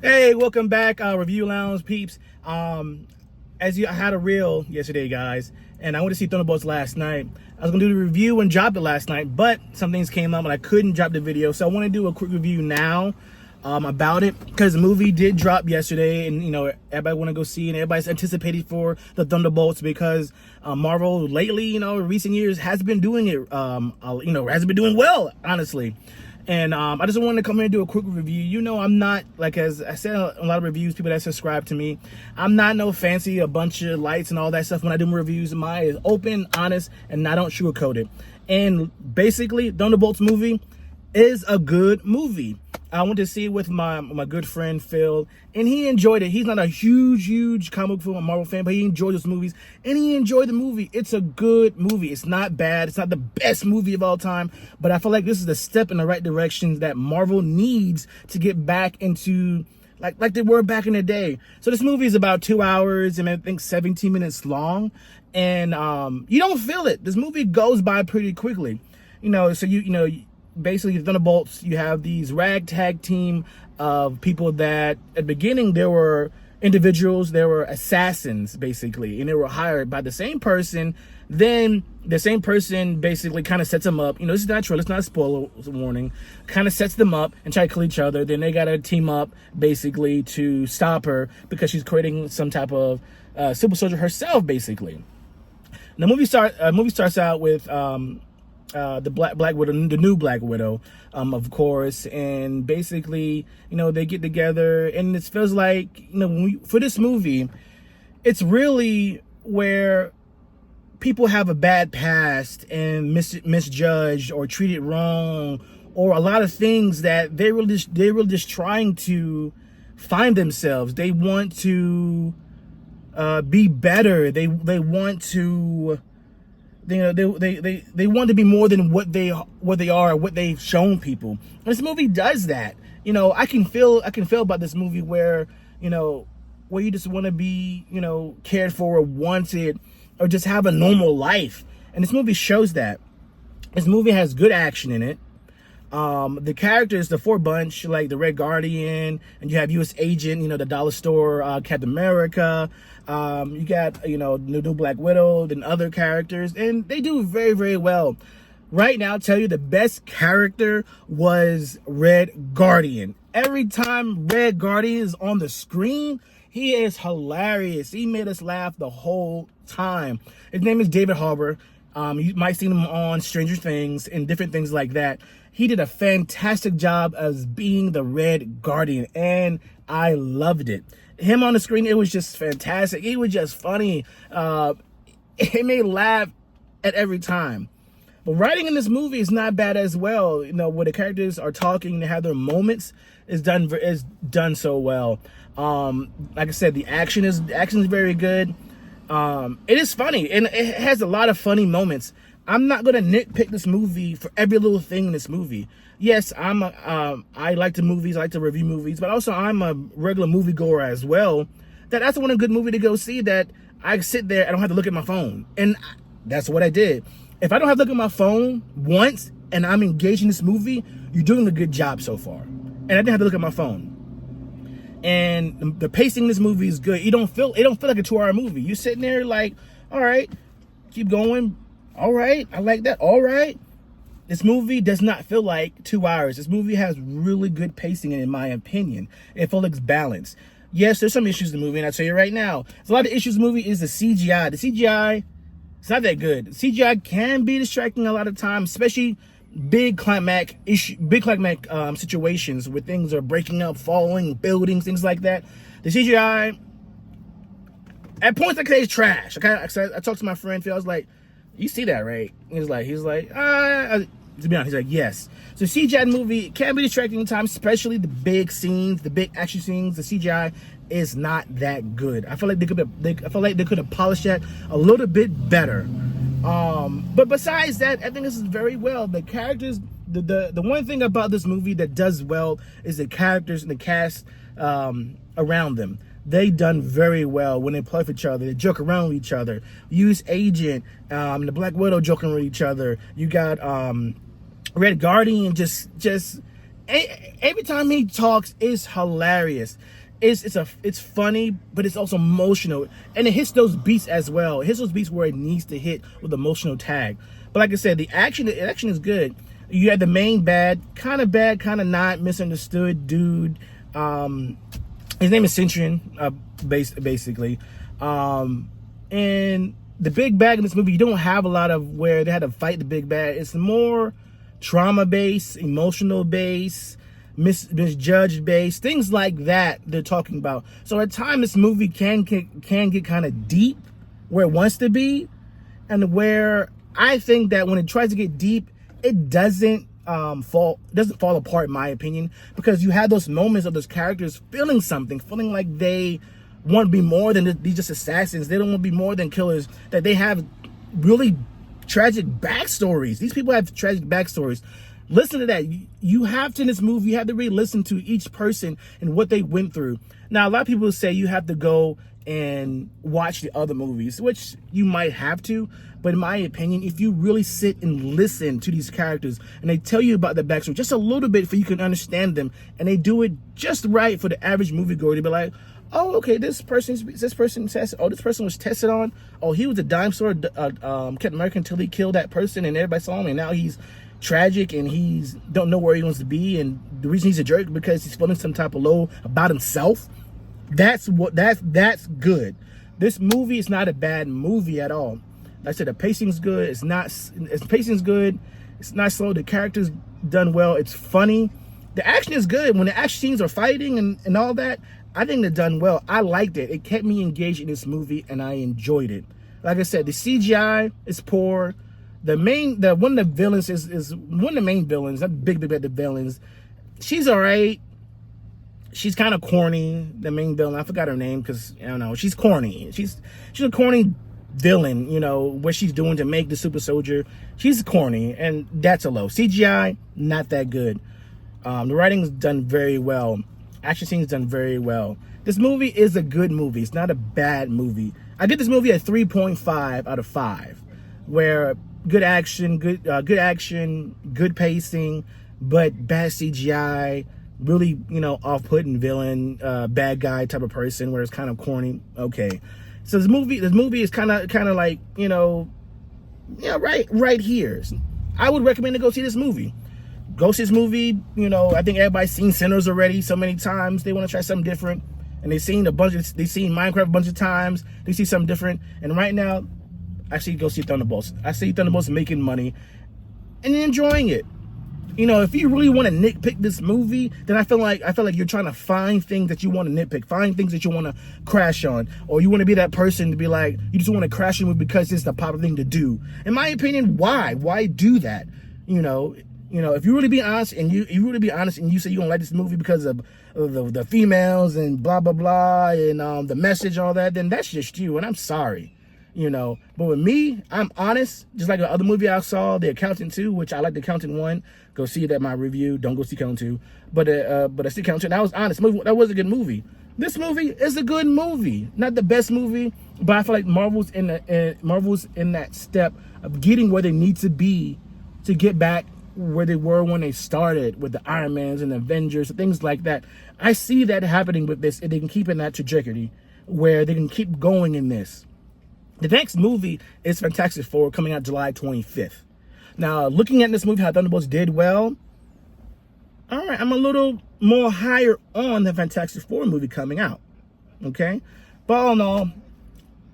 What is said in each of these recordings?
Hey, welcome back, Review Lounge peeps. I had a reel yesterday, guys, and I went to see Thunderbolts last night. I was gonna do the review and drop it last night, but some things came up and I couldn't drop the video, so I want to do a quick review now about it because the movie did drop yesterday, and everybody want to go see it. And everybody's anticipated for the Thunderbolts because Marvel lately, recent years has been doing it. Has been doing well, honestly. And I just wanted to come here and do a quick review. I'm not, like, as I said a lot of reviews, people that subscribe to me, I'm not no fancy, a bunch of lights and all that stuff when I do my reviews. Mine is open, honest, and I don't sugarcoat it. And basically, Thunderbolts movie is a good movie. I went to see it with my good friend Phil, and he enjoyed it. He's not a huge comic book Marvel fan, but he enjoyed those movies, and he enjoyed the movie. It's a good movie. It's not bad. It's not the best movie of all time, but I feel like this is a step in the right direction that Marvel needs to get back into like they were back in the day. So this movie is about 2 hours and I think 17 minutes long, and you don't feel it. This movie goes by pretty quickly. Basically, the Thunderbolts, you have these ragtag team of people that at the beginning there were individuals, there were assassins basically, and they were hired by the same person. Then the same person basically kind of sets them up. This is not true, it's not a spoiler warning. Kind of sets them up and try to kill each other. Then they got to team up basically to stop her because she's creating some type of super soldier herself, basically. The movie starts out with the Black Widow, the new Black Widow, of course, and basically, they get together, and it feels like, for this movie, it's really where people have a bad past and misjudged or treated wrong, or a lot of things that they're really just trying to find themselves. They want to be better. They want to. They want to be more than what they are, what they've shown people. And this movie does that. I can feel about this movie where you just want to be, cared for or wanted or just have a normal life. And this movie shows that. This movie has good action in it. The characters, the four bunch, like the Red Guardian, and you have U.S. Agent, the Dollar Store, Captain America. You got, the new Black Widow, and other characters, and they do very, very well. Right now, I'll tell you, the best character was Red Guardian. Every time Red Guardian is on the screen, he is hilarious. He made us laugh the whole time. His name is David Harbour. You might see him on Stranger Things and different things like that. He did a fantastic job as being the Red Guardian, and I loved it. Him on the screen, it was just fantastic. It was just funny. It made me laugh at every time. But writing in this movie is not bad as well. Where the characters are talking, they have their moments, is done so well. Like I said, the action is very good. It is funny, and it has a lot of funny moments. I'm not gonna nitpick this movie for every little thing in this movie. Yes, I like the movies, I like to review movies, but also I'm a regular moviegoer as well. That's one good movie to go see that I sit there, I don't have to look at my phone, and that's what I did. If I don't have to look at my phone once and I'm engaged in this movie, you're doing a good job so far. And I didn't have to look at my phone. And the pacing in this movie is good. It don't feel like a 2-hour movie. You're sitting there like, all right, keep going. All right, I like that. All right. This movie does not feel like 2 hours. This movie has really good pacing in my opinion. It feels like balanced. Yes, there's some issues in the movie, and I'll tell you right now. A lot of issues in the movie is the CGI. The CGI, it's not that good. The CGI can be distracting a lot of times, especially big climax situations where things are breaking up, falling, buildings, things like that. The CGI, at points like that, is trash. Okay, I talked to my friend Phil. I was like, "You see that, right?" He's like, to be honest, he's like, "Yes." So CGI movie can be distracting at times, especially the big scenes, the big action scenes. The CGI is not that good. I feel like they could have polished that a little bit better. But besides that, I think this is very well. The characters, the one thing about this movie that does well is the characters and the cast around them. They done very well when they play with each other. They joke around with each other. U.S. Agent, the Black Widow joking with each other. You got Red Guardian just every time he talks is hilarious. It's funny, but it's also emotional, and it hits those beats as well. It hits those beats where it needs to hit with emotional tag. But like I said, the action is good. You had the main bad, kind of not, misunderstood dude. His name is Centurion, basically. And the big bad in this movie, you don't have a lot of where they had to fight the big bad. It's more trauma based, emotional based, misjudged based, things like that they're talking about. So at times this movie can get kind of deep where it wants to be, and where I think that when it tries to get deep, it doesn't fall apart, in my opinion, because you have those moments of those characters feeling something, feeling like they want to be more than these just assassins. They don't want to be more than killers, that they have really tragic backstories. These people have tragic backstories. Listen to that. You have to, in this movie, you have to really listen to each person and what they went through. Now, a lot of people say you have to go and watch the other movies, which you might have to. But in my opinion, if you really sit and listen to these characters and they tell you about their backstory just a little bit, for you can understand them, and they do it just right for the average moviegoer to be like, oh, okay, this person tested. Oh, this person was tested on. Oh, he was a dime store, Captain America, until he killed that person, and everybody saw him, and now he's tragic, and he's don't know where he wants to be, and the reason he's a jerk because he's feeling some type of low about himself. That's good. This movie is not a bad movie at all. Like I said, the pacing's good. Pacing's good. It's not slow. The character's done well. It's funny. The action is good. When the action scenes are fighting and all that, I think they're done well. I liked it. It kept me engaged in this movie, and I enjoyed it. Like I said, the CGI is poor. One of the villains is one of the main villains, not big the villains. She's all right. She's kind of corny, the main villain. I forgot her name because, I don't know, she's corny. She's a corny villain, you know, what she's doing to make the super soldier. She's corny, and that's a low. CGI, not that good. The writing's done very well. Action scenes done very well. This movie is a good movie. It's not a bad movie. I give this movie a 3.5 out of 5, where good action, good pacing, but bad CGI, really, you know, off-putting villain, bad guy type of person where it's kind of corny. Okay. So this movie is kind of like, you know, yeah, right here. I would recommend to go see this movie. Go see this movie. You know, I think everybody's seen Sinners already so many times. They want to try something different, and they've seen Minecraft a bunch of times. They see something different, and right now, I see go see Thunderbolts. I see Thunderbolts making money and enjoying it. You know, if you really want to nitpick this movie, then I feel like you're trying to find things that you want to nitpick, find things that you want to crash on, or you want to be that person to be like, you just want to crash on it because it's the popular thing to do. In my opinion, why do that? You know, if you really be honest and you say you don't like this movie because of the females and blah blah blah and the message and all that, then that's just you, and I'm sorry. You know, but with me, I'm honest. Just like the other movie I saw, The Accountant 2, which I like The Accountant 1. Go see it at my review. Don't go see Accountant 2. But I see Accountant 2. I was honest. That was a good movie. This movie is a good movie. Not the best movie, but I feel like Marvel's in that step of getting where they need to be to get back where they were when they started with the Iron Mans and the Avengers and things like that. I see that happening with this, and they can keep in that trajectory where they can keep going in this. The next movie is Fantastic Four, coming out July 25th. Now, looking at this movie, how Thunderbolts did well, all right, I'm a little more higher on the Fantastic Four movie coming out, okay? But all in all,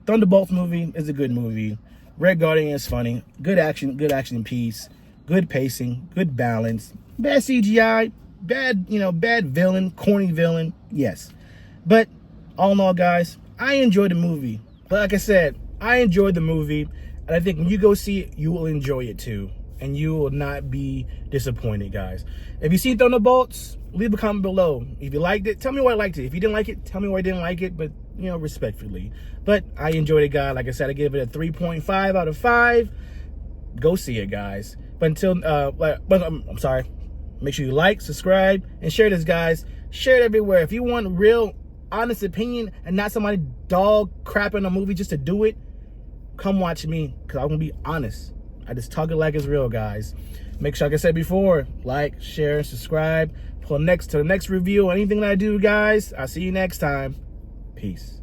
Thunderbolts movie is a good movie. Red Guardian is funny. Good action piece. Good pacing. Good balance. Bad CGI. Bad villain. Corny villain. Yes. But all in all, guys, I enjoyed the movie. But like I said, I enjoyed the movie, and I think when you go see it, you will enjoy it too, and you will not be disappointed, guys. If you see Thunderbolts, leave a comment below. If you liked it, tell me why I liked it. If you didn't like it, tell me why I didn't like it, but, you know, respectfully. But I enjoyed it, guys. Like I said, I gave it a 3.5 out of 5. Go see it, guys. But until, I'm sorry. Make sure you like, subscribe, and share this, guys. Share it everywhere. If you want real, honest opinion and not somebody dog crapping a movie just to do it, come watch me, because I'm going to be honest. I just talk it like it's real, guys. Make sure, like I said before, like, share, subscribe. Till the next review, anything that I do, guys. I'll see you next time. Peace.